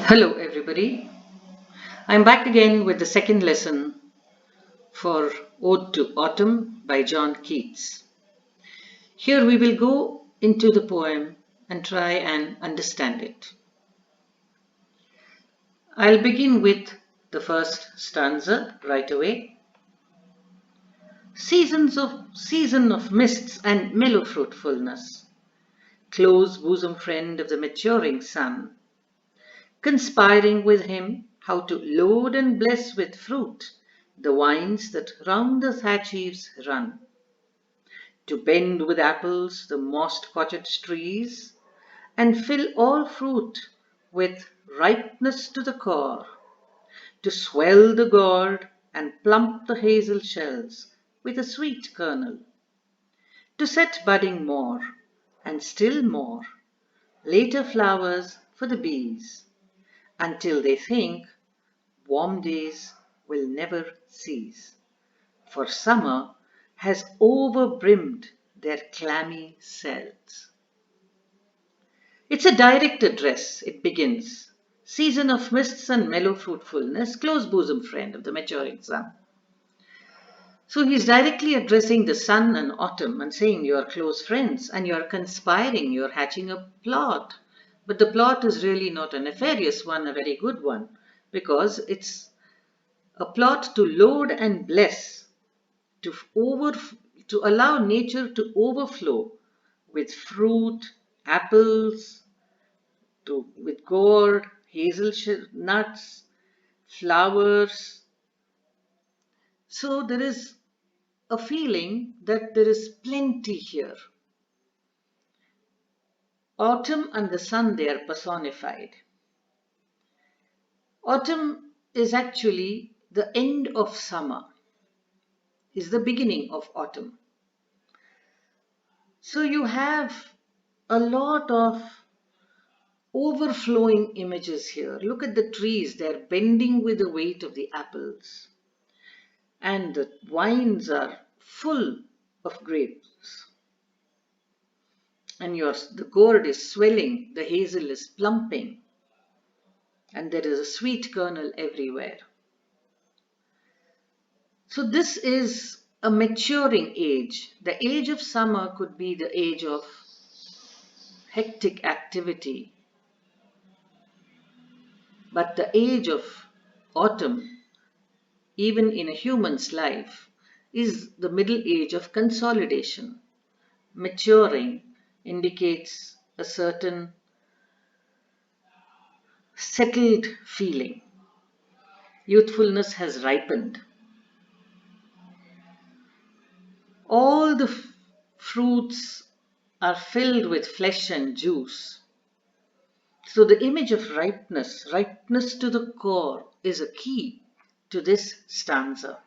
Hello, everybody. I'm back again with the second lesson for Ode to Autumn by John Keats. Here we will go into the poem and try and understand it. I'll begin with the first stanza right away. Season of mists and mellow fruitfulness, close bosom friend of the maturing sun, conspiring with him how to load and bless with fruit the vines that round the thatch eaves run, to bend with apples the mossed cottage trees, and fill all fruit with ripeness to the core, to swell the gourd and plump the hazel shells with a sweet kernel, to set budding more, and still more, later flowers for the bees, until they think warm days will never cease, for summer has overbrimmed their clammy cells. It's a direct address. It begins, season of mists and mellow fruitfulness, close bosom friend of the maturing sun. So he's directly addressing the sun and autumn and saying you are close friends and you are conspiring, you are hatching a plot. But the plot is really not a nefarious one, a very good one, because it's a plot to load and bless, to to allow nature to overflow with fruit, apples, with gourd, nuts, flowers. So there is a feeling that there is plenty here. Autumn and the sun, they are personified. Autumn is actually the end of summer, is the beginning of autumn. So you have a lot of overflowing images here. Look at the trees, they're bending with the weight of the apples. And the vines are full of grapes. And the gourd is swelling, the hazel is plumping, and there is a sweet kernel everywhere. So this is a maturing age. The age of summer could be the age of hectic activity, but the age of autumn, even in a human's life, is the middle age of consolidation. Maturing indicates a certain settled feeling. Youthfulness has ripened. All the fruits are filled with flesh and juice. So the image of ripeness to the core, is a key to this stanza.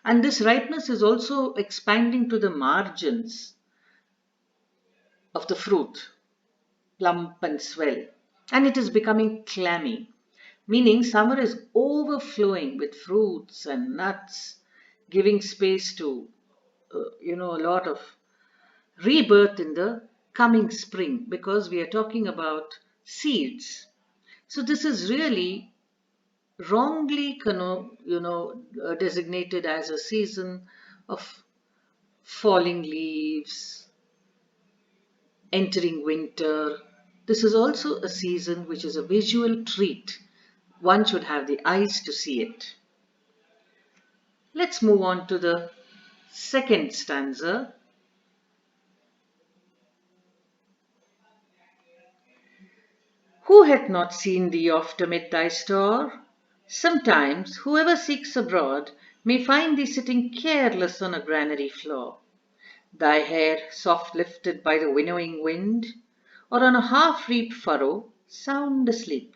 And this ripeness is also expanding to the margins of the fruit, plump and swell. And it is becoming clammy, meaning summer is overflowing with fruits and nuts, giving space to, a lot of rebirth in the coming spring, because we are talking about seeds. So this is really wrongly, designated as a season of falling leaves, entering winter. This is also a season which is a visual treat. One should have the eyes to see it. Let's move on to the second stanza. Who hath not seen thee oft amid thy store? Sometimes whoever seeks abroad may find thee sitting careless on a granary floor, thy hair soft lifted by the winnowing wind, or on a half-reaped furrow sound asleep,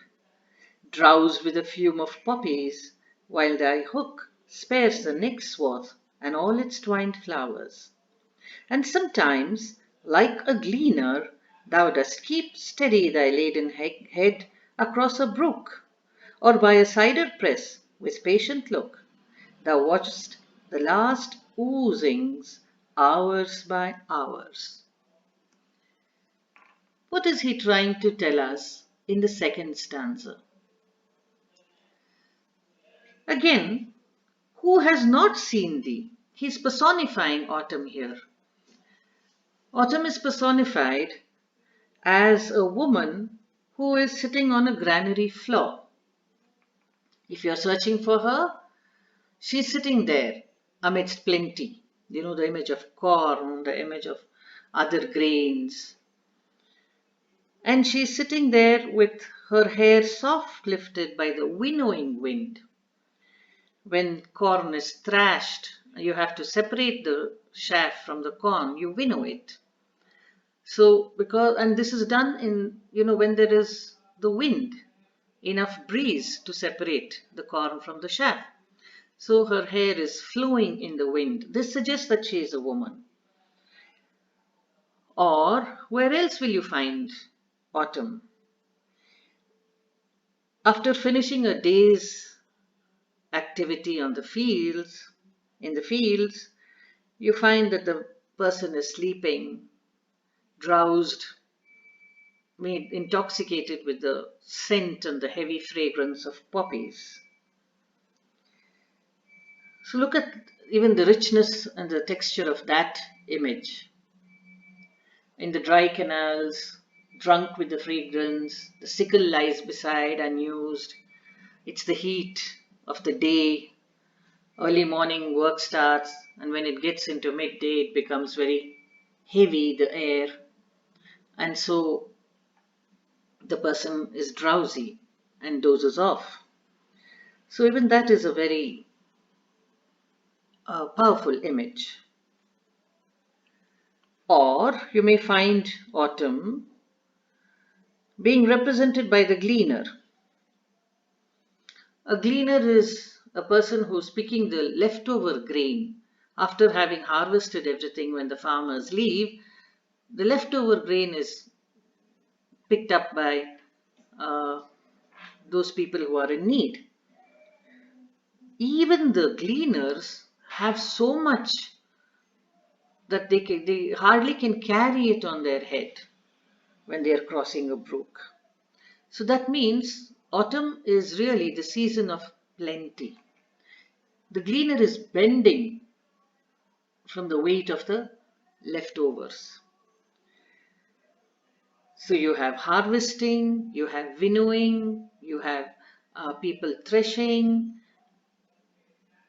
drowsed with the fume of poppies, while thy hook spares the next swath and all its twined flowers. And sometimes, like a gleaner, thou dost keep steady thy laden head across a brook, or by a cider press with patient look, thou watchest the last oozings hours by hours. What is he trying to tell us in the second stanza? Again, who has not seen thee? He's personifying autumn here. Autumn is personified as a woman who is sitting on a granary floor. If you're searching for her, she's sitting there amidst plenty. You know, the image of corn, the image of other grains. And she's sitting there with her hair soft lifted by the winnowing wind. When corn is thrashed, you have to separate the chaff from the corn, you winnow it. So, and this is done in, when there is the wind, enough breeze to separate the corn from the chaff. So her hair is flowing in the wind. This suggests that she is a woman. Or where else will you find autumn? After finishing a day's activity in the fields, you find that the person is sleeping, drowsed, made intoxicated with the scent and the heavy fragrance of poppies. So look at even the richness and the texture of that image. In the dry canals, drunk with the fragrance, the sickle lies beside unused. It's the heat of the day. Early morning work starts, and when it gets into midday, it becomes very heavy, the air. And so the person is drowsy and dozes off. So even that is a very powerful image. Or you may find autumn being represented by the gleaner. A gleaner is a person who's picking the leftover grain after having harvested everything. When the farmers leave, the leftover grain is picked up by those people who are in need. Even the gleaners have so much that they hardly can carry it on their head when they are crossing a brook. So that means autumn is really the season of plenty. The gleaner is bending from the weight of the leftovers. So you have harvesting, you have winnowing, you have people threshing,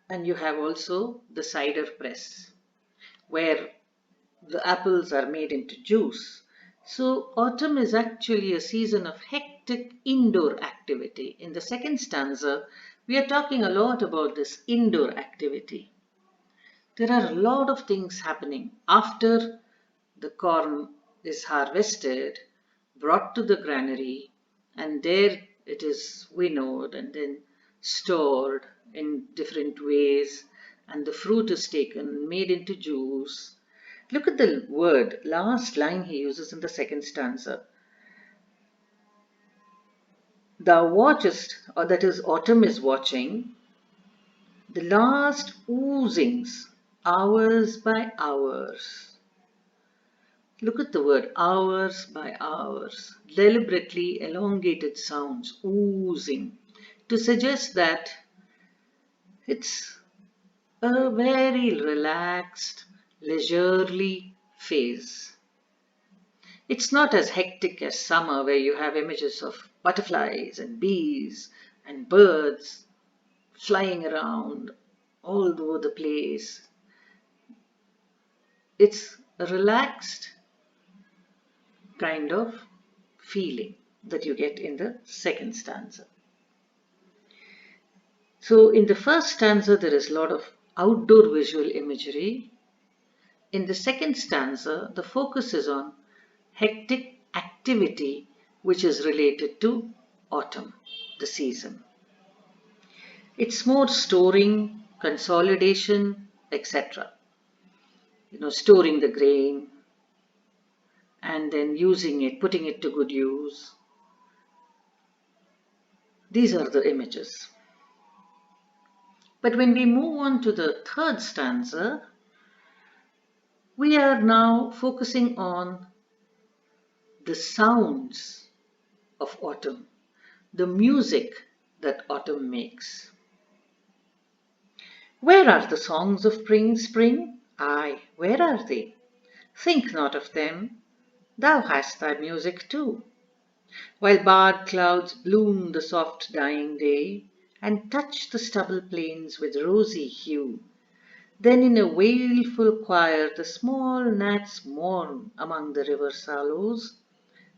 and you have also the cider press, where the apples are made into juice. So autumn is actually a season of hectic indoor activity. In the second stanza, we are talking a lot about this indoor activity. There are a lot of things happening after the corn is harvested, brought to the granary, and there it is winnowed and then stored in different ways, and the fruit is taken, made into juice. Look at the word, last line he uses in the second stanza. Thou watchest, or that is, autumn is watching, the last oozings, hours by hours. Look at the word, hours by hours, deliberately elongated sounds, oozing, to suggest that it's a very relaxed, leisurely phase. It's not as hectic as summer, where you have images of butterflies and bees and birds flying around all over the place. It's a relaxed kind of feeling that you get in the second stanza. So in the first stanza, there is a lot of outdoor visual imagery. In the second stanza, the focus is on hectic activity which is related to autumn, the season. It's more storing, consolidation, etc. Storing the grain and then using it, putting it to good use. These are the images. But when we move on to the third stanza, we are now focusing on the sounds of autumn, the music that autumn makes. Where are the songs of spring, spring? Aye, where are they? Think not of them, thou hast thy music too. While barred clouds bloom the soft dying day, and touch the stubble plains with rosy hue, then in a wailful choir the small gnats mourn among the river sallows,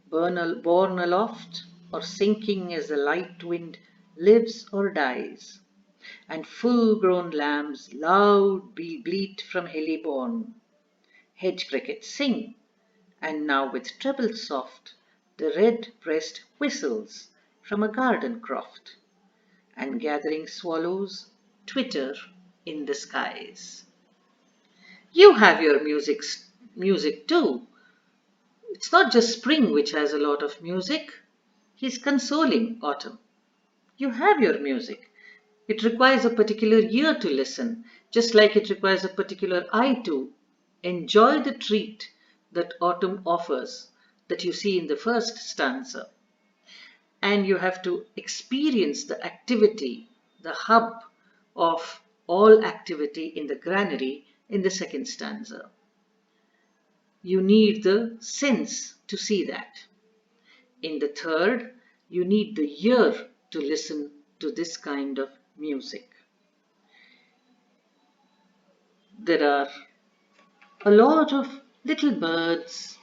borne aloft or sinking as the light wind lives or dies, and full-grown lambs loud bleat from hilly bourne. Hedge crickets sing, and now with treble soft the red-breast whistles from a garden croft, and gathering swallows twitter in the skies. You have your music too. It's not just spring which has a lot of music. He's consoling autumn. You have your music. It requires a particular ear to listen, just like it requires a particular eye to enjoy the treat that autumn offers, that you see in the first stanza. And you have to experience the activity, the hub of all activity in the granary in the second stanza. You need the sense to see that. In the third, you need the ear to listen to this kind of music. There are a lot of little birds,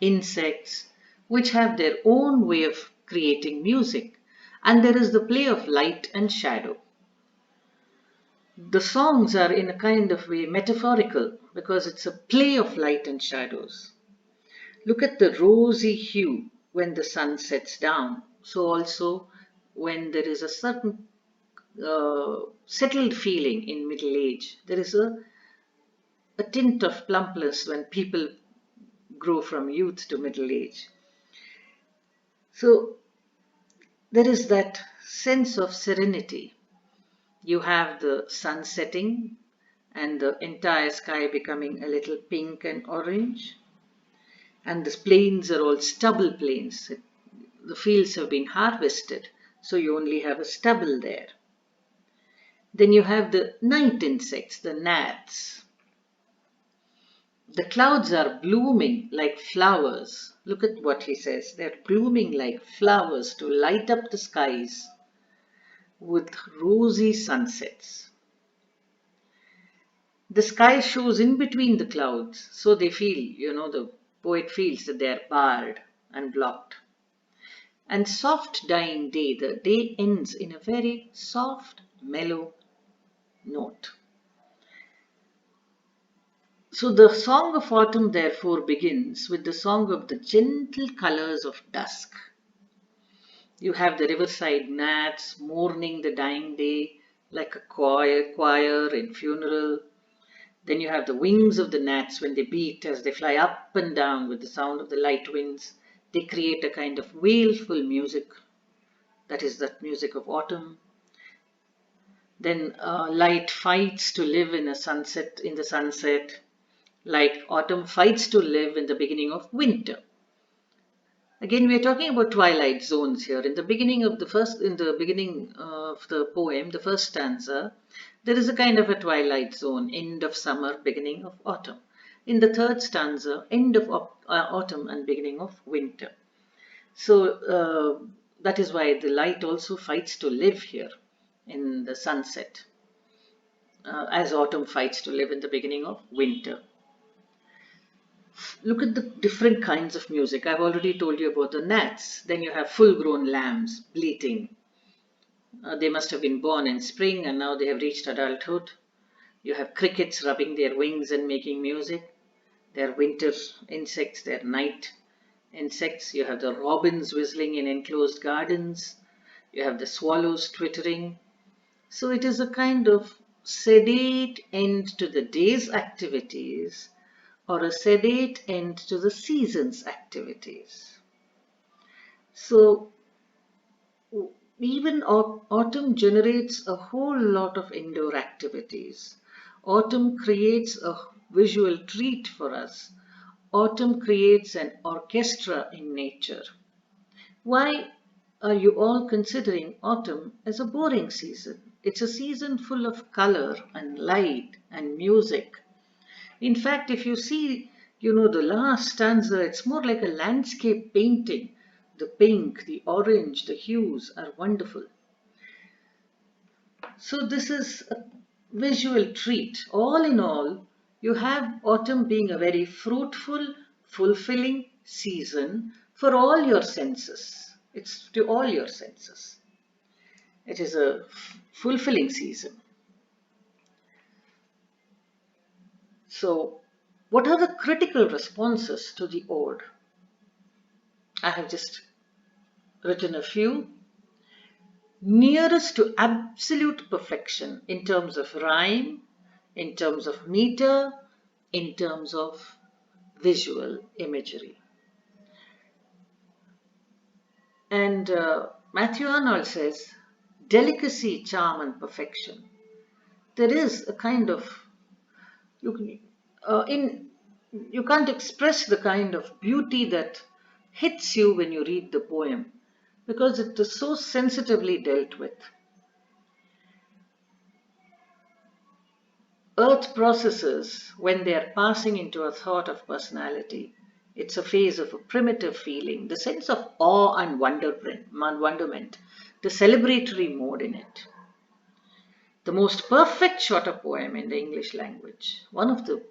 insects, which have their own way of creating music, and there is the play of light and shadow. The songs are in a kind of way metaphorical because it's a play of light and shadows. Look at the rosy hue when the sun sets down. So also when there is a certain settled feeling in middle age, there is a tint of plumpness when people grow from youth to middle age. So there is that sense of serenity. You have the sun setting and the entire sky becoming a little pink and orange. And the plains are all stubble plains. The fields have been harvested, so you only have a stubble there. Then you have the night insects, the gnats. The clouds are blooming like flowers. Look at what he says. They're blooming like flowers to light up the skies with rosy sunsets. The sky shows in between the clouds, so they feel, the poet feels that they're barred and blocked. And soft dying day, the day ends in a very soft, mellow note. So the Song of Autumn therefore begins with the song of the gentle colors of dusk. You have the riverside gnats mourning the dying day like a choir in funeral. Then you have the wings of the gnats when they beat as they fly up and down with the sound of the light winds. They create a kind of wailful music. That is that music of autumn. Then light fights to live in the sunset, like autumn fights to live in the beginning of winter. Again, we are talking about twilight zones here. In the beginning of the poem, the first stanza, there is a kind of a twilight zone, end of summer, beginning of autumn. In the third stanza, end of autumn and beginning of winter. So that is why the light also fights to live here in the sunset, as autumn fights to live in the beginning of winter. Look at the different kinds of music. I've already told you about the gnats. Then you have full-grown lambs bleating. They must have been born in spring and now they have reached adulthood. You have crickets rubbing their wings and making music. They're winter insects, they're night insects. You have the robins whistling in enclosed gardens. You have the swallows twittering. So it is a kind of sedate end to the day's activities or a sedate end to the season's activities. So even autumn generates a whole lot of indoor activities. Autumn creates a visual treat for us. Autumn creates an orchestra in nature. Why are you all considering autumn as a boring season? It's a season full of color and light and music. In fact, if you see, the last stanza, it's more like a landscape painting. The pink, the orange, the hues are wonderful. So, this is a visual treat. All in all, you have autumn being a very fruitful, fulfilling season for all your senses. It's to all your senses. It is a fulfilling season. So, what are the critical responses to the ode? I have just written a few. Nearest to absolute perfection in terms of rhyme, in terms of meter, in terms of visual imagery. And Matthew Arnold says, delicacy, charm, and perfection. There is a kind of, you, you can't express the kind of beauty that hits you when you read the poem because it is so sensitively dealt with. Earth processes when they are passing into a thought of personality. It's a phase of a primitive feeling, the sense of awe and wonderment, the celebratory mode in it. The most perfect shorter poem in the English language. One of the,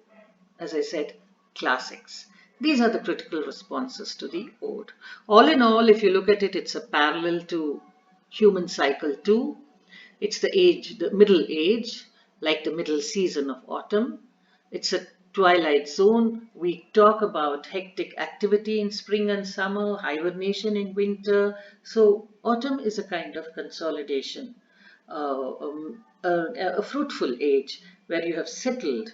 as I said, classics. These are the critical responses to the ode. All in all, if you look at it, it's a parallel to human cycle 2. It's the age, the middle age, like the middle season of autumn. It's a twilight zone. We talk about hectic activity in spring and summer, hibernation in winter. So autumn is a kind of consolidation, a fruitful age where you have settled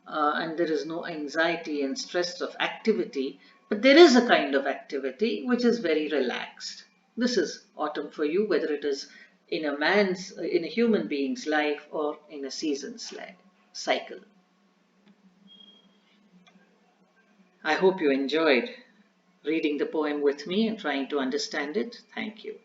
and there is no anxiety and stress of activity, but there is a kind of activity which is very relaxed. This is autumn for you, whether it is in a human being's life or in a season's cycle. I hope you enjoyed reading the poem with me and trying to understand it. Thank you.